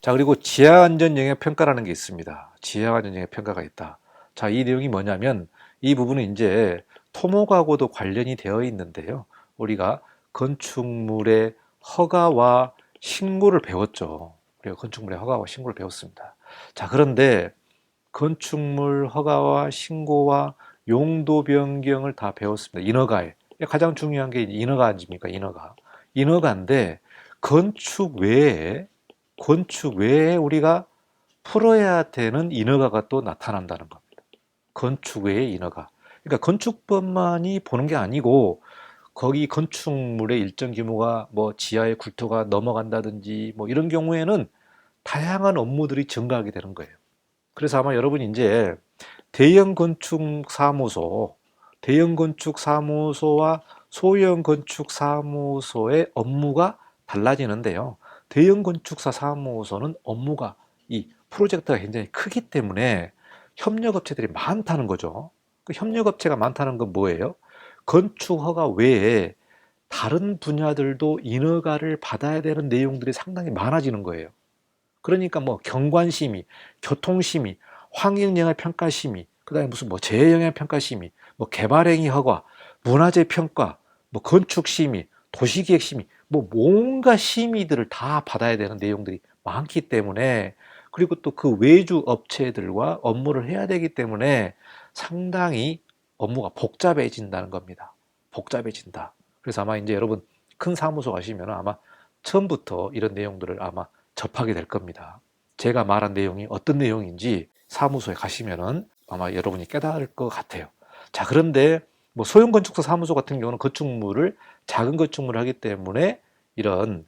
자, 그리고 지하안전영향평가라는 게 있습니다. 지하안전영향평가가 있다. 자, 이 내용이 뭐냐면 이 부분은 이제 토목하고도 관련이 되어 있는데요. 우리가 건축물의 허가와 신고를 배웠죠. 우리가 건축물의 허가와 신고를 배웠습니다. 자, 그런데 건축물 허가와 신고와 용도 변경을 다 배웠습니다. 인허가에. 가장 중요한 게 인허가 아닙니까? 인허가. 인허가인데 건축 외에 우리가 풀어야 되는 인허가가 또 나타난다는 겁니다. 건축 외의 인허가. 그러니까 건축법만이 보는 게 아니고 거기 건축물의 일정 규모가 뭐 지하의 굴토가 넘어간다든지 뭐 이런 경우에는 다양한 업무들이 증가하게 되는 거예요. 그래서 아마 여러분이 이제 대형 건축 사무소, 대형 건축 사무소와 소형 건축 사무소의 업무가 달라지는데요. 대형 건축사 사무소는 업무가 이 프로젝트가 굉장히 크기 때문에 협력업체들이 많다는 거죠. 그 협력업체가 많다는 건 뭐예요? 건축 허가 외에 다른 분야들도 인허가를 받아야 되는 내용들이 상당히 많아지는 거예요. 그러니까 뭐 경관심의, 교통심의, 환경영향평가심의, 그다음에 무슨 뭐 재해영향평가심의, 뭐 개발행위 허가, 문화재 평가, 뭐 건축심의, 도시계획심의, 뭐 뭔가 심의들을 다 받아야 되는 내용들이 많기 때문에, 그리고 또 그 외주 업체들과 업무를 해야 되기 때문에 상당히 업무가 복잡해진다는 겁니다. 복잡해진다. 그래서 아마 이제 여러분 큰 사무소 가시면 아마 처음부터 이런 내용들을 아마 접하게 될 겁니다. 제가 말한 내용이 어떤 내용인지 사무소에 가시면은 아마 여러분이 깨달을 것 같아요. 자, 그런데 뭐 소형 건축사 사무소 같은 경우는 건축물을 작은 건축물을 하기 때문에 이런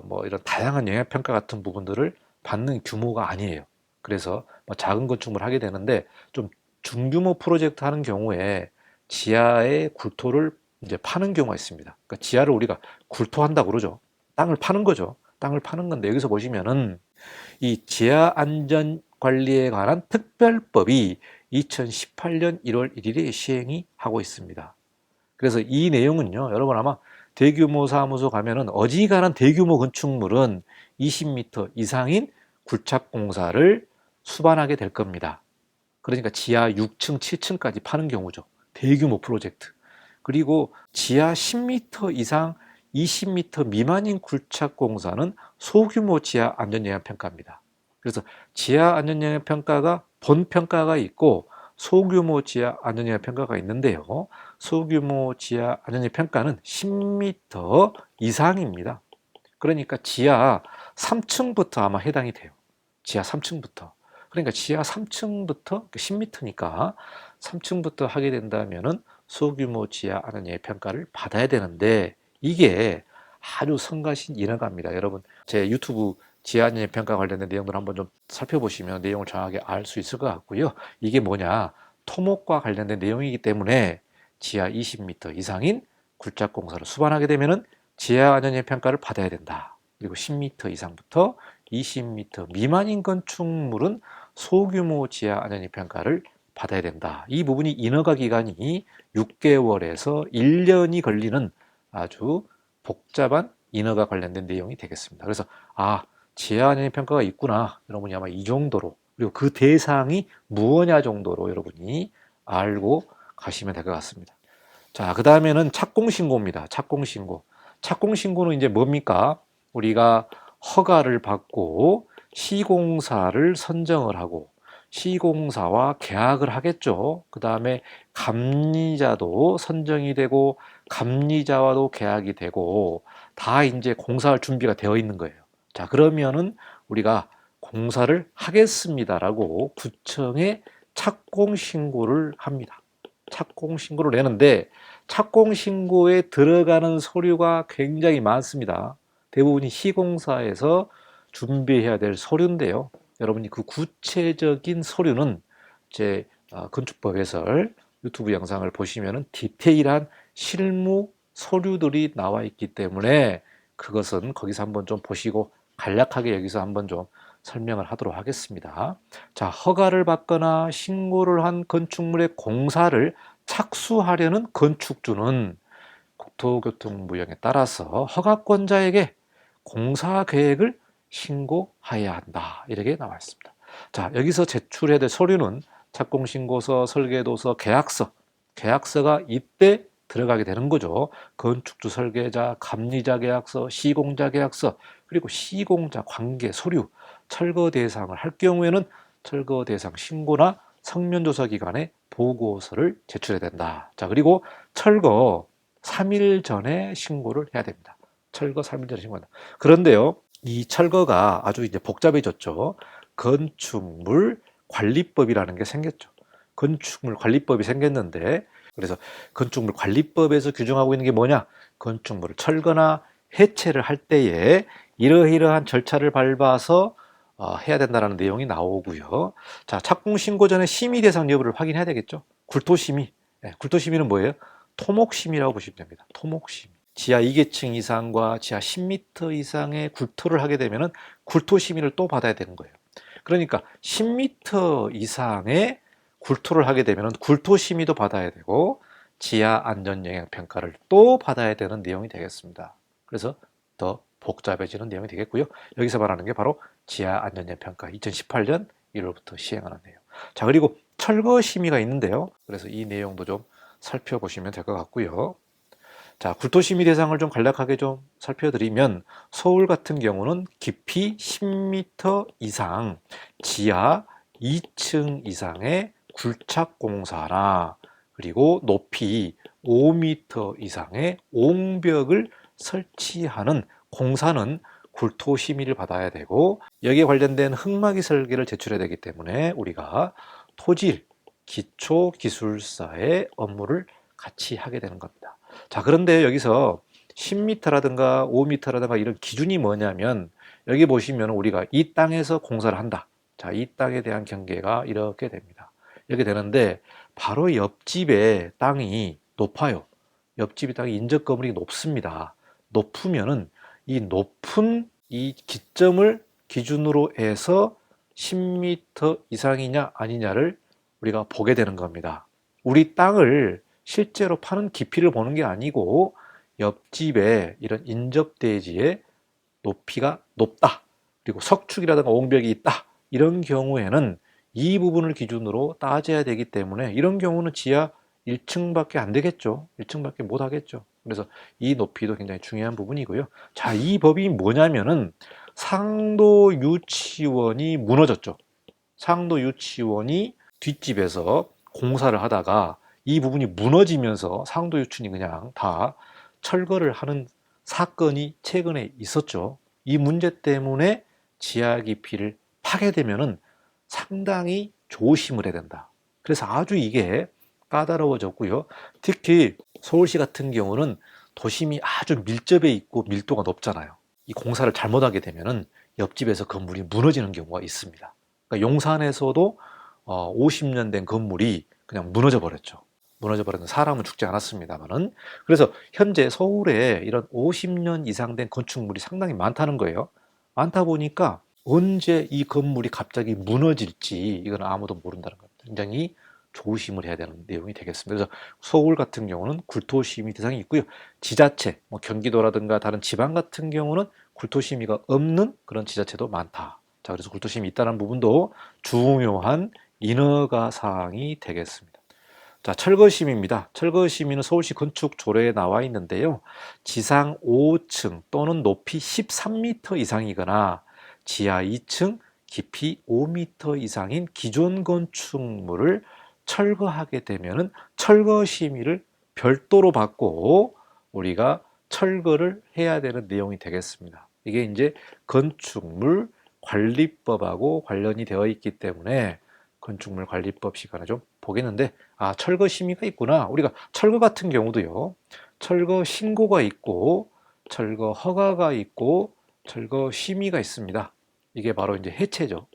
뭐 이런 다양한 영향 평가 같은 부분들을 받는 규모가 아니에요. 그래서 뭐 작은 건축물 하게 되는데 좀 중규모 프로젝트 하는 경우에 지하의 굴토를 이제 파는 경우가 있습니다. 그러니까 지하를 우리가 굴토한다고 그러죠. 땅을 파는 거죠. 땅을 파는 건데 여기서 보시면은 이 지하 안전 관리에 관한 특별법이 2018년 1월 1일에 시행이 하고 있습니다. 그래서 이 내용은요, 여러분 아마 대규모 사무소 가면은 어지간한 대규모 건축물은 20m 이상인 굴착 공사를 수반하게 될 겁니다. 그러니까 지하 6층, 7층까지 파는 경우죠. 대규모 프로젝트. 그리고 지하 10m 이상 20m 미만인 굴착 공사는 소규모 지하 안전영향 평가입니다. 그래서 지하 안전영향 평가가 본 평가가 있고 소규모 지하 안전영향 평가가 있는데요. 소규모 지하 안전영향 평가는 10m 이상입니다. 그러니까 지하 3층부터 아마 해당이 돼요. 지하 3층부터. 그러니까 지하 3층부터 10m니까 3층부터 하게 된다면은 소규모 지하 안전영향 평가를 받아야 되는데 이게 아주 성가신 인허가입니다. 여러분 제 유튜브 지하 안전영향 평가 관련된 내용들 한번 좀 살펴보시면 내용을 정확하게 알 수 있을 것 같고요. 이게 뭐냐? 토목과 관련된 내용이기 때문에 지하 20m 이상인 굴착 공사를 수반하게 되면은 지하 안전영향 평가를 받아야 된다. 그리고 10m 이상부터 20m 미만인 건축물은 소규모 지하 안전영향 평가를 받아야 된다. 이 부분이 인허가 기간이 6개월에서 1년이 걸리는 아주 복잡한 인허가 관련된 내용이 되겠습니다. 그래서 지하 안전영향 평가가 있구나. 여러분이 아마 이 정도로, 그리고 그 대상이 무엇냐 정도로 여러분이 알고 가시면 될 것 같습니다. 자, 그 다음에는 착공신고입니다. 착공신고. 착공신고는 이제 뭡니까? 우리가 허가를 받고 시공사를 선정을 하고 시공사와 계약을 하겠죠. 그 다음에 감리자도 선정이 되고 감리자와도 계약이 되고 다 이제 공사할 준비가 되어 있는 거예요. 자, 그러면은 우리가 공사를 하겠습니다라고 구청에 착공신고를 합니다. 착공신고를 내는데 착공신고에 들어가는 서류가 굉장히 많습니다. 대부분이 시공사에서 준비해야 될 서류인데요. 여러분이 그 구체적인 서류는 제 건축법 해설 유튜브 영상을 보시면 디테일한 실무 서류들이 나와 있기 때문에 그것은 거기서 한번 좀 보시고 간략하게 여기서 한번 좀 설명을 하도록 하겠습니다. 자, 허가를 받거나 신고를 한 건축물의 공사를 착수하려는 건축주는 국토교통부령에 따라서 허가권자에게 공사 계획을 신고하여야 한다. 이렇게 나와 있습니다. 자, 여기서 제출해야 될 서류는 착공신고서, 설계도서, 계약서. 계약서가 이때 들어가게 되는 거죠. 건축주 설계자, 감리자 계약서, 시공자 계약서, 그리고 시공자 관계 서류, 철거 대상을 할 경우에는 철거 대상 신고나 성면조사 기관에 보고서를 제출해야 된다. 자, 그리고 철거 3일 전에 신고를 해야 됩니다. 철거 3일 전에 신고한다. 그런데요, 이 철거가 아주 이제 복잡해졌죠. 건축물 관리법이라는 게 생겼죠. 건축물 관리법이 생겼는데, 그래서 건축물 관리법에서 규정하고 있는 게 뭐냐? 건축물을 철거나 해체를 할 때에 이러이러한 절차를 밟아서 해야 된다는 내용이 나오고요. 자, 착공 신고 전에 심의 대상 여부를 확인해야 되겠죠. 굴토심의. 네, 굴토심의는 뭐예요? 토목심의라고 보시면 됩니다. 토목심의. 지하 2계층 이상과 지하 10m 이상의 굴토를 하게 되면은 굴토심의를 또 받아야 되는 거예요. 그러니까 10m 이상의 굴토를 하게 되면은 굴토심의도 받아야 되고 지하 안전영향평가를 또 받아야 되는 내용이 되겠습니다. 그래서 더 복잡해지는 내용이 되겠고요. 여기서 말하는 게 바로 지하 안전영향평가 2018년 1월부터 시행하는 내용. 자, 그리고 철거 심의가 있는데요. 그래서 이 내용도 좀 살펴보시면 될 것 같고요. 자, 굴토심의 대상을 좀 간략하게 좀 살펴드리면 서울 같은 경우는 깊이 10m 이상, 지하 2층 이상의 굴착공사나 그리고 높이 5m 이상의 옹벽을 설치하는 공사는 굴토심의를 받아야 되고, 여기에 관련된 흙막이 설계를 제출해야 되기 때문에 우리가 토질 기초기술사의 업무를 같이 하게 되는 겁니다. 자, 그런데 여기서 10m라든가 5m라든가 이런 기준이 뭐냐면, 여기 보시면 우리가 이 땅에서 공사를 한다. 자, 이 땅에 대한 경계가 이렇게 됩니다. 이렇게 되는데 바로 옆집의 땅이 높아요. 옆집의 땅이 인접 건물이 높습니다. 높으면은 이 높은 이 기점을 기준으로 해서 10m 이상이냐 아니냐를 우리가 보게 되는 겁니다. 우리 땅을 실제로 파는 깊이를 보는 게 아니고 옆집에 이런 인접대지의 높이가 높다, 그리고 석축이라든가 옹벽이 있다, 이런 경우에는 이 부분을 기준으로 따져야 되기 때문에 이런 경우는 지하 1층밖에 안 되겠죠. 1층밖에 못 하겠죠. 그래서 이 높이도 굉장히 중요한 부분이고요. 자, 이 법이 뭐냐면은 상도 유치원이 무너졌죠. 상도 유치원이 뒷집에서 공사를 하다가 이 부분이 무너지면서 상도 유치원이 그냥 다 철거를 하는 사건이 최근에 있었죠. 이 문제 때문에 지하 깊이를 파게 되면은 상당히 조심을 해야 된다. 그래서 아주 이게 까다로워졌고요. 특히 서울시 같은 경우는 도심이 아주 밀접해 있고 밀도가 높잖아요. 이 공사를 잘못하게 되면은 옆집에서 건물이 무너지는 경우가 있습니다. 그러니까 용산에서도 50년 된 건물이 그냥 무너져 버렸죠. 무너져 버렸는데 사람은 죽지 않았습니다만은. 그래서 현재 서울에 이런 50년 이상 된 건축물이 상당히 많다는 거예요. 많다 보니까 언제 이 건물이 갑자기 무너질지 이건 아무도 모른다는 겁니다. 굉장히 조심을 해야 되는 내용이 되겠습니다. 그래서 서울 같은 경우는 굴토심의 대상이 있고요. 지자체, 뭐 경기도라든가 다른 지방 같은 경우는 굴토심의가 없는 그런 지자체도 많다. 자, 그래서 굴토심이 있다는 부분도 중요한 인허가 사항이 되겠습니다. 자, 철거심의입니다. 철거심의는 서울시 건축조례에 나와 있는데요. 지상 5층 또는 높이 13m 이상이거나 지하 2층, 깊이 5m 이상인 기존 건축물을 철거하게 되면은 철거심의를 별도로 받고 우리가 철거를 해야 되는 내용이 되겠습니다. 이게 이제 건축물 관리법하고 관련이 되어 있기 때문에 건축물 관리법 시간에 좀 보겠는데, 철거 심의가 있구나. 우리가 철거 같은 경우도요, 철거 신고가 있고 철거 허가가 있고 철거 심의가 있습니다. 이게 바로 이제 해체죠.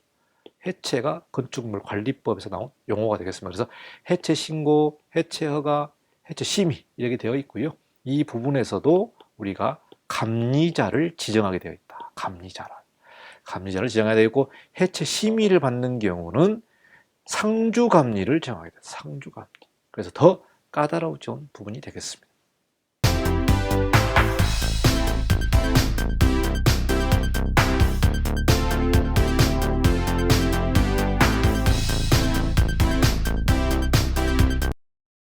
해체가 건축물 관리법에서 나온 용어가 되겠습니다. 그래서 해체 신고, 해체 허가, 해체 심의 이렇게 되어 있고요. 이 부분에서도 우리가 감리자를 지정하게 되어 있다. 감리자를 지정해야 되고, 해체 심의를 받는 경우는 상주감리를 정하게 됩니다. 상주감리. 그래서 더 까다로운 부분이 되겠습니다.